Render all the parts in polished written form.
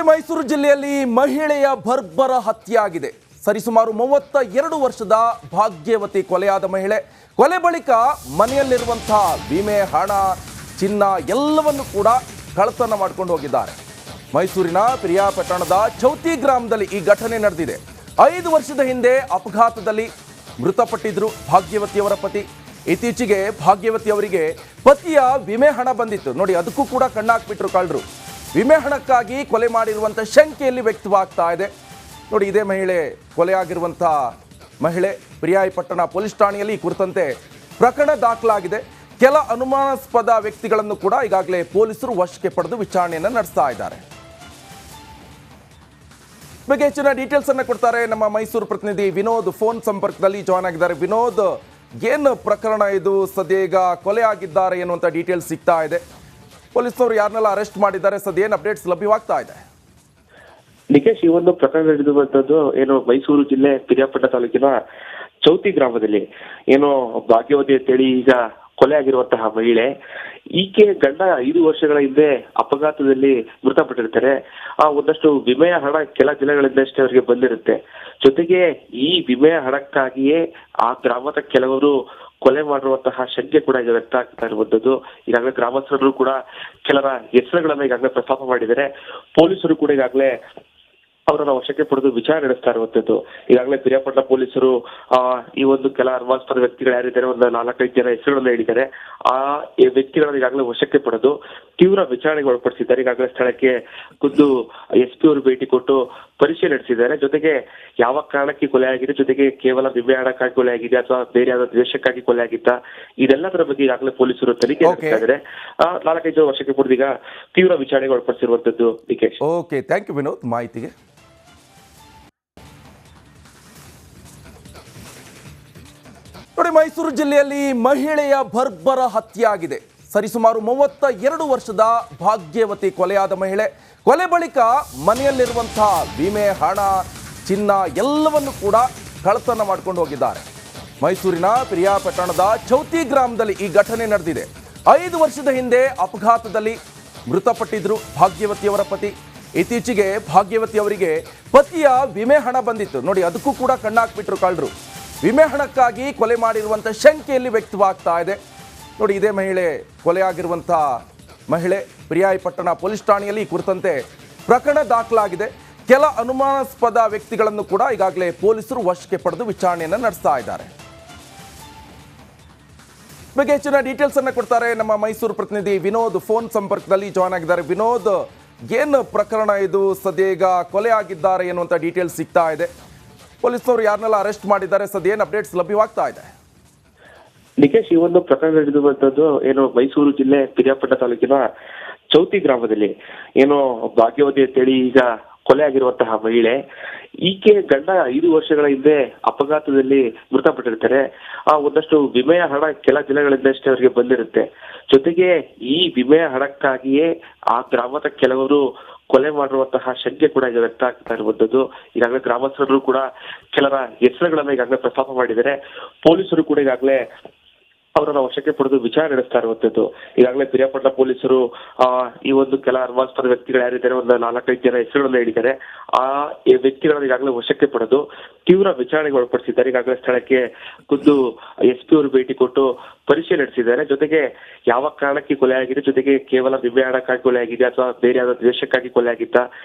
ಮೈಸೂರು ಜಿಲ್ಲೆಯಲ್ಲಿ ಮಹಿಳೆಯ ಬರ್ಬರ ಹತ್ಯೆ ಆಗಿದೆ. ಸರಿಸುಮಾರು 32 ವರ್ಷದ ಭಾಗ್ಯವತಿ ಕೊಲೆಯಾದ ಮಹಿಳೆ. ಕೊಲೆ ಬಳಿಕ ಮನೆಯಲ್ಲಿರುವಂತಹ ವಿಮೆ, ಹಣ, ಚಿನ್ನ ಎಲ್ಲವನ್ನು ಕೂಡ ಕಳ್ಳತನ ಮಾಡಿಕೊಂಡು ಹೋಗಿದ್ದಾರೆ. ಮೈಸೂರಿನ ಪಿರಿಯಾಪಟ್ಟಣದ ಚೌತಿ ಗ್ರಾಮದಲ್ಲಿ ಈ ಘಟನೆ ನಡೆದಿದೆ. 5 ವರ್ಷದ ಹಿಂದೆ ಅಪಘಾತದಲ್ಲಿ ಮೃತಪಟ್ಟಿದ್ರು ಭಾಗ್ಯವತಿಯವರ ಪತಿ. ಇತ್ತೀಚೆಗೆ ಭಾಗ್ಯವತಿ ಅವರಿಗೆ ಪತಿಯ ವಿಮೆ ಹಣ ಬಂದಿತ್ತು ನೋಡಿ, ಅದಕ್ಕೂ ಕೂಡ ಕಣ್ಣಾಕ್ಬಿಟ್ರು ಕಳ್ಳರು. ವಿಮೆ ಹಣಕ್ಕಾಗಿ ಕೊಲೆ ಮಾಡಿರುವಂಥ ಶಂಕೆಯಲ್ಲಿ ವ್ಯಕ್ತವಾಗ್ತಾ ಇದೆ ನೋಡಿ. ಇದೇ ಮಹಿಳೆ ಕೊಲೆಯಾಗಿರುವಂಥ ಮಹಿಳೆ. ಪಿರಿಯಾಪಟ್ಟಣ ಪೊಲೀಸ್ ಠಾಣೆಯಲ್ಲಿ ಈ ಕುರಿತಂತೆ ಪ್ರಕರಣ ದಾಖಲಾಗಿದೆ. ಕೆಲ ಅನುಮಾನಾಸ್ಪದ ವ್ಯಕ್ತಿಗಳನ್ನು ಕೂಡ ಈಗಾಗಲೇ ಪೊಲೀಸರು ವಶಕ್ಕೆ ಪಡೆದು ವಿಚಾರಣೆಯನ್ನು ನಡೆಸ್ತಾ ಇದ್ದಾರೆ. ಬಗ್ಗೆ ಹೆಚ್ಚಿನ ಡೀಟೇಲ್ಸ್ ಅನ್ನು ಕೊಡ್ತಾರೆ ನಮ್ಮ ಮೈಸೂರು ಪ್ರತಿನಿಧಿ ವಿನೋದ್. ಫೋನ್ ಸಂಪರ್ಕದಲ್ಲಿ ಜಾಯ್ನ್ ಆಗಿದ್ದಾರೆ. ವಿನೋದ್, ಏನು ಪ್ರಕರಣ ಇದು? ಸದ್ಯ ಈಗ ಕೊಲೆ ಆಗಿದ್ದಾರೆ ಎನ್ನುವಂಥ ಡೀಟೇಲ್ಸ್ ಸಿಗ್ತಾ ಇದೆ. ಪೊಲೀಸರು ಯಾರನ್ನೆಲ್ಲ ಅರೆಸ್ಟ್ ಮಾಡಿದ್ದಾರೆ? ಸದ್ಯ ಏನು ಅಪ್ಡೇಟ್ಸ್ ಲಭ್ಯವಾಗ್ತಾ ಇದೆ? ನಿಕೇಶ್, ಈ ಒಂದು ಪ್ರಕರಣ ನಡೆದಿರುವಂತದ್ದು ಏನು ಮೈಸೂರು ಜಿಲ್ಲೆ ಪಿರಿಯಾಪಟ್ಟಣ ತಾಲೂಕಿನ ಚೌತಿ ಗ್ರಾಮದಲ್ಲಿ ಏನು ಭಾಗ್ಯವತಿ ಅಂತೇಳಿ ಈಗ ಕೊಲೆ ಆಗಿರುವಂತಹ ಮಹಿಳೆ. ಈಕೆ ಗಂಡ 5 ವರ್ಷಗಳ ಹಿಂದೆ ಅಪಘಾತದಲ್ಲಿ ಮೃತಪಟ್ಟಿರ್ತಾರೆ. ಒಂದಷ್ಟು ವಿಮೆಯ ಹಣ ಕೆಲ ದಿನಗಳಿಂದಷ್ಟೇ ಅವರಿಗೆ ಬಂದಿರುತ್ತೆ. ಜೊತೆಗೆ ಈ ವಿಮೆಯ ಹಣಕ್ಕಾಗಿಯೇ ಆ ಗ್ರಾಮದ ಕೆಲವರು ಕೊಲೆ ಮಾಡಿರುವಂತಹ ಶಂಕೆ ಕೂಡ ಈಗ ವ್ಯಕ್ತ ಆಗ್ತಾ ಇರುವಂತದ್ದು. ಈಗಾಗಲೇ ಗ್ರಾಮಸ್ಥರು ಕೂಡ ಕೆಲರ ಹೆಸರುಗಳನ್ನ ಈಗಾಗಲೇ ಪ್ರಸ್ತಾಪ ಮಾಡಿದ್ದಾರೆ. ಪೊಲೀಸರು ಕೂಡ ಈಗಾಗಲೇ ಅವರನ್ನ ವಶಕ್ಕೆ ಪಡೆದು ವಿಚಾರಣೆ ನಡೆಸ್ತಾ ಇರುವಂತದ್ದು. ಈಗಾಗಲೇ ಪಿರಿಯಾಪಟ್ಟಣ ಪೊಲೀಸರು ಈ ಒಂದು ಕೆಲ ಅನುಮಾನಾಸ್ಪದ ವ್ಯಕ್ತಿಗಳು ಯಾರಿದ್ದಾರೆ, ಒಂದು 4-5 ಜನ ಹೆಸರುಗಳನ್ನ ಹೇಳಿದ್ದಾರೆ. ಆ ವ್ಯಕ್ತಿಗಳನ್ನ ಈಗಾಗಲೇ ವಶಕ್ಕೆ ಪಡೆದು ತೀವ್ರ ವಿಚಾರಣೆಗೆ ಒಳಪಡಿಸಿದ್ದಾರೆ. ಈಗಾಗಲೇ ಸ್ಥಳಕ್ಕೆ ಖುದ್ದು SP ಅವರು ಭೇಟಿ ಕೊಟ್ಟು ಪರಿಶೀಲನೆ ನಡೆಸಿದ್ದಾರೆ. ಜೊತೆಗೆ ಯಾವ ಕಾರಣಕ್ಕೆ ಕೊಲೆ ಆಗಿದೆ, ಜೊತೆಗೆ ಕೇವಲ ವಿಮೆ ಹಣಕ್ಕಾಗಿ ಕೊಲೆ ಆಗಿದೆ ಅಥವಾ ಬೇರೆ ಯಾವ್ದಾದ್ರು ದ್ವೇಷಕ್ಕಾಗಿ ಕೊಲೆ ಆಗಿತ್ತ, ಇದೆಲ್ಲದರ ಬಗ್ಗೆ ಈಗಾಗಲೇ ಪೊಲೀಸರು ತನಿಖೆ ನಡೆಸ್ತಾ ಇದ್ದಾರೆ. 4-5 ಜನ ವಶಕ್ಕೆ ಪಡೆದು ಈಗ ತೀವ್ರ ವಿಚಾರಣೆಗೆ ಒಳಪಡಿಸಿರುವಂತದ್ದು. Nikesh, okay, thank you Vinod ಮಾಹಿತಿಗೆ. ನೋಡಿ, ಮೈಸೂರು ಜಿಲ್ಲೆಯಲ್ಲಿ ಮಹಿಳೆಯ ಬರ್ಬರ ಹತ್ಯೆ ಆಗಿದೆ. ಸರಿಸುಮಾರು 32 ವರ್ಷದ ಭಾಗ್ಯವತಿ ಕೊಲೆಯಾದ ಮಹಿಳೆ. ಕೊಲೆ ಬಳಿಕ ಮನೆಯಲ್ಲಿರುವಂತಹ ವಿಮೆ, ಹಣ, ಚಿನ್ನ ಎಲ್ಲವನ್ನು ಕೂಡ ಕಳ್ಳತನ ಮಾಡಿಕೊಂಡು ಹೋಗಿದ್ದಾರೆ. ಮೈಸೂರಿನ ಪಿರಿಯಾಪಟ್ಟಣದ ಚೌತಿ ಗ್ರಾಮದಲ್ಲಿ ಈ ಘಟನೆ ನಡೆದಿದೆ. 5 ವರ್ಷದ ಹಿಂದೆ ಅಪಘಾತದಲ್ಲಿ ಮೃತಪಟ್ಟಿದ್ರು ಭಾಗ್ಯವತಿಯವರ ಪತಿ. ಇತ್ತೀಚೆಗೆ ಭಾಗ್ಯವತಿ ಅವರಿಗೆ ಪತಿಯ ವಿಮೆ ಹಣ ಬಂದಿತ್ತು ನೋಡಿ, ಅದಕ್ಕೂ ಕೂಡ ಕಣ್ಣಾಕ್ಬಿಟ್ರು ಕಳ್ಳರು. ವಿಮೆ ಹಣಕ್ಕಾಗಿ ಕೊಲೆ ಮಾಡಿರುವಂಥ ಶಂಕೆಯಲ್ಲಿ ವ್ಯಕ್ತವಾಗ್ತಾ ಇದೆ ನೋಡಿ. ಇದೇ ಮಹಿಳೆ ಕೊಲೆಯಾಗಿರುವಂಥ ಮಹಿಳೆ. ಪಿರಿಯಾಪಟ್ಟಣ ಪೊಲೀಸ್ ಠಾಣೆಯಲ್ಲಿ ಈ ಕುರಿತಂತೆ ಪ್ರಕರಣ ದಾಖಲಾಗಿದೆ. ಕೆಲ ಅನುಮಾನಾಸ್ಪದ ವ್ಯಕ್ತಿಗಳನ್ನು ಕೂಡ ಈಗಾಗಲೇ ಪೊಲೀಸರು ವಶಕ್ಕೆ ಪಡೆದು ವಿಚಾರಣೆಯನ್ನು ನಡೆಸ್ತಾ ಇದ್ದಾರೆ. ಬಗ್ಗೆ ಹೆಚ್ಚಿನ ಡೀಟೇಲ್ಸ್ ಅನ್ನು ಕೊಡ್ತಾರೆ ನಮ್ಮ ಮೈಸೂರು ಪ್ರತಿನಿಧಿ ವಿನೋದ್. ಫೋನ್ ಸಂಪರ್ಕದಲ್ಲಿ ಜಾಯ್ನ್ ಆಗಿದ್ದಾರೆ. ವಿನೋದ್, ಏನು ಪ್ರಕರಣ ಇದು? ಸದ್ಯ ಈಗ ಕೊಲೆ ಆಗಿದ್ದಾರೆ ಎನ್ನುವಂಥ ಡೀಟೇಲ್ಸ್ ಸಿಗ್ತಾ ಇದೆ. ಪೊಲೀಸರು ಯಾರನ್ನೆಲ್ಲ ಅರೆಸ್ಟ್ ಮಾಡಿದ್ದಾರೆ? ಸದ್ಯ ಏನು ಅಪ್ಡೇಟ್ಸ್ ಲಭ್ಯವಾಗ್ತಾ ಇದೆ? ನಿಕೇಶ್, ಈ ಒಂದು ಪ್ರಕರಣ ನಡೆದಿರುವಂತದ್ದು ಏನು ಮೈಸೂರು ಜಿಲ್ಲೆ ಪಿರಿಯಾಪಟ್ಟಣ ತಾಲೂಕಿನ ಚೌತಿ ಗ್ರಾಮದಲ್ಲಿ ಏನು ಭಾಗ್ಯವತಿ ಅಂತೇಳಿ ಈಗ ಕೊಲೆ ಆಗಿರುವಂತಹ ಮಹಿಳೆ. ಈಕೆ ಗಂಡ 5 ವರ್ಷಗಳ ಹಿಂದೆ ಅಪಘಾತದಲ್ಲಿ ಮೃತಪಟ್ಟಿರ್ತಾರೆ. ಒಂದಷ್ಟು ವಿಮೆಯ ಹಣ ಕೆಲ ದಿನಗಳಿಂದಷ್ಟೇ ಅವರಿಗೆ ಬಂದಿರುತ್ತೆ. ಜೊತೆಗೆ ಈ ವಿಮೆಯ ಹಣಕ್ಕಾಗಿಯೇ ಆ ಗ್ರಾಮದ ಕೆಲವರು ಕೊಲೆ ಮಾಡಿರುವಂತಹ ಶಂಕೆ ಕೂಡ ಈಗ ವ್ಯಕ್ತ ಆಗ್ತಾ ಇರುವಂತದ್ದು. ಈಗಾಗಲೇ ಗ್ರಾಮಸ್ಥರು ಕೂಡ ಕೆಲರ ಹೆಸರುಗಳನ್ನ ಈಗಾಗಲೇ ಪ್ರಸ್ತಾಪ ಮಾಡಿದ್ದಾರೆ. ಪೊಲೀಸರು ಕೂಡ ಈಗಾಗಲೇ ಅವರನ್ನ ವಶಕ್ಕೆ ಪಡೆದು ವಿಚಾರಣೆ ನಡೆಸ್ತಾ ಇರುವಂತದ್ದು. ಈಗಾಗಲೇ ಪಿರಿಯಾಪಟ್ಟಣ ಪೊಲೀಸರು ಈ ಒಂದು ಕೆಲ ಅನುಮಾನಾಸ್ಪದ ವ್ಯಕ್ತಿಗಳು ಯಾರಿದ್ದಾರೆ, ಒಂದು 4-5 ಜನ ಹೆಸರುಗಳನ್ನ ಹೇಳಿದ್ದಾರೆ. ಆ ವ್ಯಕ್ತಿಗಳನ್ನ ಈಗಾಗಲೇ ವಶಕ್ಕೆ ಪಡೆದು ತೀವ್ರ ವಿಚಾರಣೆಗೆ ಒಳಪಡಿಸಿದ್ದಾರೆ. ಈಗಾಗಲೇ ಸ್ಥಳಕ್ಕೆ ಖುದ್ದು SP ಅವರು ಭೇಟಿ ಕೊಟ್ಟು ಪರಿಶೀಲನೆ ನಡೆಸಿದ್ದಾರೆ. ಜೊತೆಗೆ ಯಾವ ಕಾರಣಕ್ಕೆ ಕೊಲೆ ಆಗಿದೆ, ಜೊತೆಗೆ ಕೇವಲ ವಿಮೆ ಹಣಕ್ಕಾಗಿ ಕೊಲೆ ಆಗಿದೆ ಅಥವಾ ಬೇರೆ ಯಾವ್ದಾದ್ರು ದ್ವೇಷಕ್ಕಾಗಿ ಕೊಲೆ ಆಗಿತ್ತ,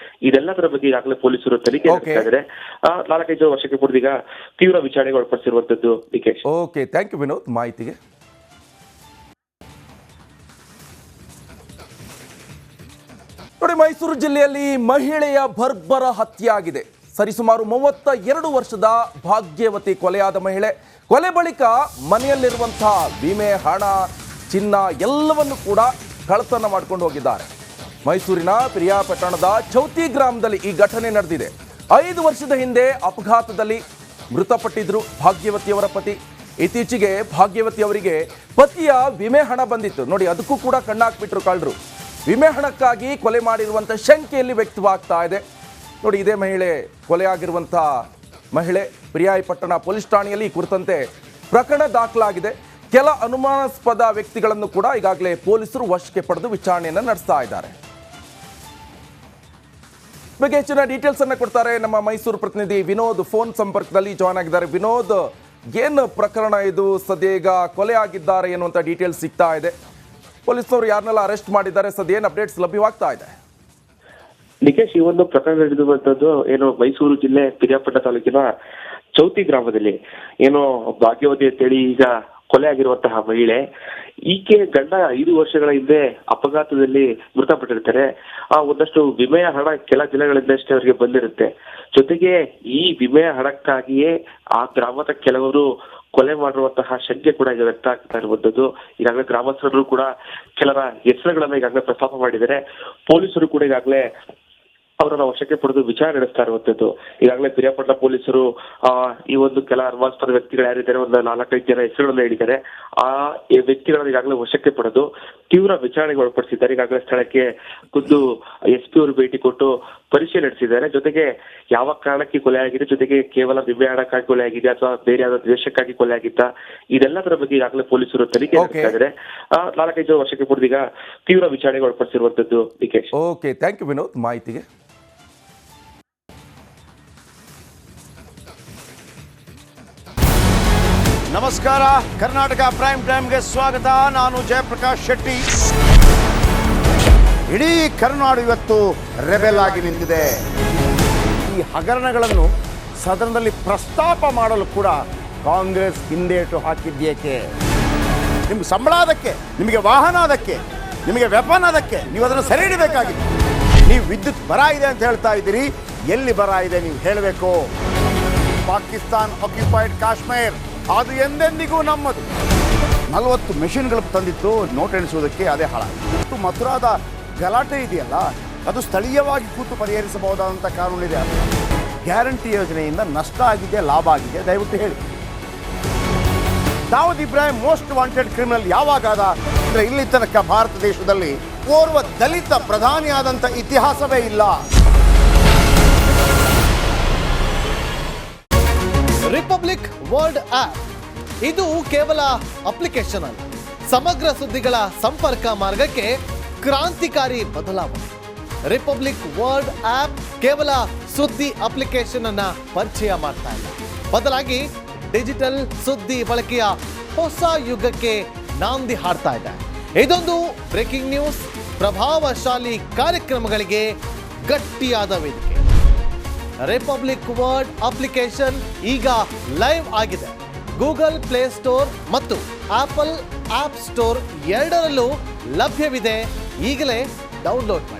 ಇದೆಲ್ಲದರ ಬಗ್ಗೆ ಈಗಾಗಲೇ ಪೊಲೀಸರು ತನಿಖೆ ನಡೆಸ್ತಾ ಇದ್ದಾರೆ. 4-5 ಜನ ವಶಕ್ಕೆ ಪಡೆದು ಈಗ ತೀವ್ರ ವಿಚಾರಣೆಗೆ ಒಳಪಡಿಸಿರುವಂತದ್ದು. Nikesh, okay, thank you Vinod ಮಾಹಿತಿಗೆ. ನೋಡಿ, ಮೈಸೂರು ಜಿಲ್ಲೆಯಲ್ಲಿ ಮಹಿಳೆಯ ಬರ್ಬರ ಹತ್ಯೆ ಆಗಿದೆ. ಸರಿಸುಮಾರು 32 ವರ್ಷದ ಭಾಗ್ಯವತಿ ಕೊಲೆಯಾದ ಮಹಿಳೆ. ಕೊಲೆ ಬಳಿಕ ಮನೆಯಲ್ಲಿರುವಂತಹ ವಿಮೆ, ಹಣ, ಚಿನ್ನ ಎಲ್ಲವನ್ನು ಕೂಡ ಕಳ್ಳತನ ಮಾಡಿಕೊಂಡು ಹೋಗಿದ್ದಾರೆ. ಮೈಸೂರಿನ ಪಿರಿಯಾಪಟ್ಟಣದ ಚೌತಿ ಗ್ರಾಮದಲ್ಲಿ ಈ ಘಟನೆ ನಡೆದಿದೆ. 5 ವರ್ಷದ ಹಿಂದೆ ಅಪಘಾತದಲ್ಲಿ ಮೃತಪಟ್ಟಿದ್ರು ಭಾಗ್ಯವತಿಯವರ ಪತಿ. ಇತ್ತೀಚೆಗೆ ಭಾಗ್ಯವತಿ ಅವರಿಗೆ ಪತಿಯ ವಿಮೆ ಹಣ ಬಂದಿತ್ತು ನೋಡಿ, ಅದಕ್ಕೂ ಕೂಡ ಕಣ್ಣಾಕ್ಬಿಟ್ರು ಕಳ್ಳರು. ವಿಮೆ ಹಣಕ್ಕಾಗಿ ಕೊಲೆ ಮಾಡಿರುವಂಥ ಶಂಕೆಯಲ್ಲಿ ವ್ಯಕ್ತವಾಗ್ತಾ ಇದೆ ನೋಡಿ. ಇದೇ ಮಹಿಳೆ ಕೊಲೆಯಾಗಿರುವಂಥ ಮಹಿಳೆ. ಪಿರಿಯಾಪಟ್ಟಣ ಪೊಲೀಸ್ ಠಾಣೆಯಲ್ಲಿ ಈ ಕುರಿತಂತೆ ಪ್ರಕರಣ ದಾಖಲಾಗಿದೆ. ಕೆಲ ಅನುಮಾನಾಸ್ಪದ ವ್ಯಕ್ತಿಗಳನ್ನು ಕೂಡ ಈಗಾಗಲೇ ಪೊಲೀಸರು ವಶಕ್ಕೆ ಪಡೆದು ವಿಚಾರಣೆಯನ್ನು ನಡೆಸ್ತಾ ಇದ್ದಾರೆ. ಬಗ್ಗೆ ಹೆಚ್ಚಿನ ಡೀಟೇಲ್ಸ್ ಅನ್ನ ಕೊಡ್ತಾರೆ ನಮ್ಮ ಮೈಸೂರು ಪ್ರತಿನಿಧಿ ವಿನೋದ್ ಫೋನ್ ಸಂಪರ್ಕದಲ್ಲಿ ಜಾಯ್ನ್ ಆಗಿದ್ದಾರೆ. ವಿನೋದ್, ಏನು ಪ್ರಕರಣ ಇದು? ಸದ್ಯ ಈಗ ಕೊಲೆ ಆಗಿದ್ದಾರೆ ಎನ್ನುವಂತ ಡೀಟೇಲ್ಸ್ ಸಿಗ್ತಾ ಇದೆ. ಪೊಲೀಸರು ಯಾರನ್ನೆಲ್ಲ ಅರೆಸ್ಟ್ ಮಾಡಿದ್ದಾರೆ? ಸದ್ಯ ಏನು ಅಪ್ಡೇಟ್ಸ್ ಲಭ್ಯವಾಗ್ತಾ ಇದೆ? ನಿಕೇಶ್, ಈ ಒಂದು ಪ್ರಕರಣ ನಡೆದಿರುವಂತದ್ದು ಏನು ಮೈಸೂರು ಜಿಲ್ಲೆ ಪಿರಿಯಾಪಟ್ಟಣ ತಾಲೂಕಿನ ಚೌತಿ ಗ್ರಾಮದಲ್ಲಿ ಏನು ಭಾಗ್ಯವತಿ ಅಂತೇಳಿ ಈಗ ಕೊಲೆ ಆಗಿರುವಂತಹ ಮಹಿಳೆ. ಈಕೆ ಗಂಡ 5 ವರ್ಷಗಳ ಹಿಂದೆ ಅಪಘಾತದಲ್ಲಿ ಮೃತಪಟ್ಟಿರ್ತಾರೆ. ಒಂದಷ್ಟು ವಿಮೆಯ ಹಣ ಕೆಲ ದಿನಗಳಿಂದಷ್ಟೇ ಅವರಿಗೆ ಬಂದಿರುತ್ತೆ. ಜೊತೆಗೆ ಈ ವಿಮೆಯ ಹಣಕ್ಕಾಗಿಯೇ ಆ ಗ್ರಾಮದ ಕೆಲವರು ಕೊಲೆ ಮಾಡಿರುವಂತಹ ಶಂಕೆ ಕೂಡ ಈಗ ವ್ಯಕ್ತ ಆಗ್ತಾ ಇರುವಂತದ್ದು. ಈಗಾಗಲೇ ಗ್ರಾಮಸ್ಥರು ಕೂಡ ಕೆಲರ ಹೆಸರುಗಳನ್ನ ಈಗಾಗಲೇ ಪ್ರಸ್ತಾಪ ಮಾಡಿದ್ದಾರೆ. ಪೊಲೀಸರು ಕೂಡ ಈಗಾಗಲೇ ಅವರನ್ನ ವಶಕ್ಕೆ ಪಡೆದು ವಿಚಾರಣೆ ನಡೆಸ್ತಾ ಇರುವಂತದ್ದು. ಈಗಾಗಲೇ ಪಿರಿಯಾಪಟ್ಟಣ ಪೊಲೀಸರು ಈ ಒಂದು ಕೆಲ ಅನುಮಾನಾಸ್ಪದ ವ್ಯಕ್ತಿಗಳು ಯಾರಿದ್ದಾರೆ, ಒಂದು 4-5 ಜನ ಹೆಸರುಗಳನ್ನ ಹೇಳಿದ್ದಾರೆ. ಆ ವ್ಯಕ್ತಿಗಳನ್ನ ಈಗಾಗಲೇ ವಶಕ್ಕೆ ಪಡೆದು ತೀವ್ರ ವಿಚಾರಣೆಗೆ ಒಳಪಡಿಸಿದ್ದಾರೆ. ಈಗಾಗಲೇ ಸ್ಥಳಕ್ಕೆ ಖುದ್ದು SP ಅವರು ಭೇಟಿ ಕೊಟ್ಟು ಪರಿಶೀಲನೆ ನಡೆಸಿದ್ದಾರೆ. ಜೊತೆಗೆ ಯಾವ ಕಾರಣಕ್ಕೆ ಕೊಲೆ ಆಗಿದೆ, ಜೊತೆಗೆ ಕೇವಲ ವಿಮೆ ಹಣಕ್ಕಾಗಿ ಕೊಲೆ ಆಗಿದೆ ಅಥವಾ ಬೇರೆ ಯಾವ್ದಾದ್ರು ದ್ವೇಷಕ್ಕಾಗಿ ಕೊಲೆ ಆಗಿತ್ತ, ಇದೆಲ್ಲದರ ಬಗ್ಗೆ ಈಗಾಗಲೇ ಪೊಲೀಸರು ತನಿಖೆ ನಡೆಸ್ತಾ ಇದ್ದಾರೆ. 4-5 ಜನ ವಶಕ್ಕೆ ಪಡೆದು ಈಗ ತೀವ್ರ ವಿಚಾರಣೆಗೆ ಒಳಪಡಿಸಿರುವಂತದ್ದು. Nikesh, okay, thank you Vinod ಮಾಹಿತಿಗೆ. ನಮಸ್ಕಾರ, ಕರ್ನಾಟಕ ಪ್ರೈಮ್ ಟೈಮ್ಗೆ ಸ್ವಾಗತ. ನಾನು ಜಯಪ್ರಕಾಶ್ ಶೆಟ್ಟಿ. ಇಡೀ ಕರ್ನಾಡು ಇವತ್ತು ರೆಬೆಲ್ ಆಗಿ ನಿಂತಿದೆ. ಈ ಹಗರಣಗಳನ್ನು ಸದನದಲ್ಲಿ ಪ್ರಸ್ತಾಪ ಮಾಡಲು ಕೂಡ ಕಾಂಗ್ರೆಸ್ ಹಿಂದೇಟು ಹಾಕಿದ್ದೇಕೆ? ನಿಮ್ಗೆ ಸಂಬಳ ಅದಕ್ಕೆ, ನಿಮಗೆ ವಾಹನ ಅದಕ್ಕೆ, ನಿಮಗೆ ವೆಪನ್ ಅದಕ್ಕೆ, ನೀವು ಅದನ್ನು ಸೆರೆ ಹಿಡಿಬೇಕಾಗಿದೆ. ನೀವು ವಿದ್ಯುತ್ ಬರ ಇದೆ ಅಂತ ಹೇಳ್ತಾ ಇದ್ದೀರಿ, ಎಲ್ಲಿ ಬರ ಇದೆ ನೀವು ಹೇಳಬೇಕು. ಪಾಕಿಸ್ತಾನ್ ಆಕ್ಯುಪೈಡ್ ಕಾಶ್ಮೀರ್ ಅದು ಎಂದೆಂದಿಗೂ ನಮ್ಮದು. 40 ಮೆಷಿನ್ಗಳು ತಂದಿತ್ತು ನೋಟ್ ಎಣಿಸುವುದಕ್ಕೆ, ಅದೇ ಹಾಳಾಯಿತು. ಮಥುರಾದ ಗಲಾಟೆ ಇದೆಯಲ್ಲ, ಅದು ಸ್ಥಳೀಯವಾಗಿ ಕೂತು ಪರಿಹರಿಸಬಹುದಾದಂಥ ಕಾನೂನಿದೆ. ಗ್ಯಾರಂಟಿ ಯೋಜನೆಯಿಂದ ನಷ್ಟ ಆಗಿದೆ, ಲಾಭ ಆಗಿದೆ, ದಯವಿಟ್ಟು ಹೇಳಿ. Dawood Ibrahim most wanted criminal ಯಾವಾಗಾದ ಅಂದರೆ ಇಲ್ಲಿ ತನಕ ಭಾರತ ದೇಶದಲ್ಲಿ ಓರ್ವ ದಲಿತ ಪ್ರಧಾನಿಯಾದಂಥ ಇತಿಹಾಸವೇ ಇಲ್ಲ. ರಿಪಬ್ಲಿಕ್ ವರ್ಲ್ಡ್ ಆಪ್ ಇದು ಕೇವಲ ಅಪ್ಲಿಕೇಶನ್ ಅಲ್ಲ, ಸಮಗ್ರ ಸುದ್ದಿಗಳ ಸಂಪರ್ಕ ಮಾರ್ಗಕ್ಕೆ ಕ್ರಾಂತಿಕಾರಿ ಬದಲಾವಣೆ. ರಿಪಬ್ಲಿಕ್ ವರ್ಲ್ಡ್ ಆಪ್ ಕೇವಲ ಸುದ್ದಿ ಅಪ್ಲಿಕೇಶನ್ ಅನ್ನ ಪರಿಚಯ ಮಾಡ್ತಾ ಇಲ್ಲ, ಬದಲಾಗಿ ಡಿಜಿಟಲ್ ಸುದ್ದಿ ಬಳಕೆಯ ಹೊಸ ಯುಗಕ್ಕೆ ನಾಂದಿ ಹಾಡ್ತಾ ಇದೆ. ಇದೊಂದು ಬ್ರೇಕಿಂಗ್ ನ್ಯೂಸ್, ಪ್ರಭಾವಶಾಲಿ ಕಾರ್ಯಕ್ರಮಗಳಿಗೆ ಗಟ್ಟಿಯಾದ ವೇದಿಕೆ. ರಿಪಬ್ಲಿಕ್ ವರ್ಲ್ಡ್ ಅಪ್ಲಿಕೇಶನ್ ಈಗ ಲೈವ್ ಆಗಿದೆ. ಗೂಗಲ್ ಪ್ಲೇ ಸ್ಟೋರ್ ಮತ್ತು ಆಪಲ್ ಆಪ್ ಸ್ಟೋರ್ ಎರಡರಲ್ಲೂ ಲಭ್ಯವಿದೆ. ಈಗಲೇ ಡೌನ್ಲೋಡ್ ಮಾಡಿ.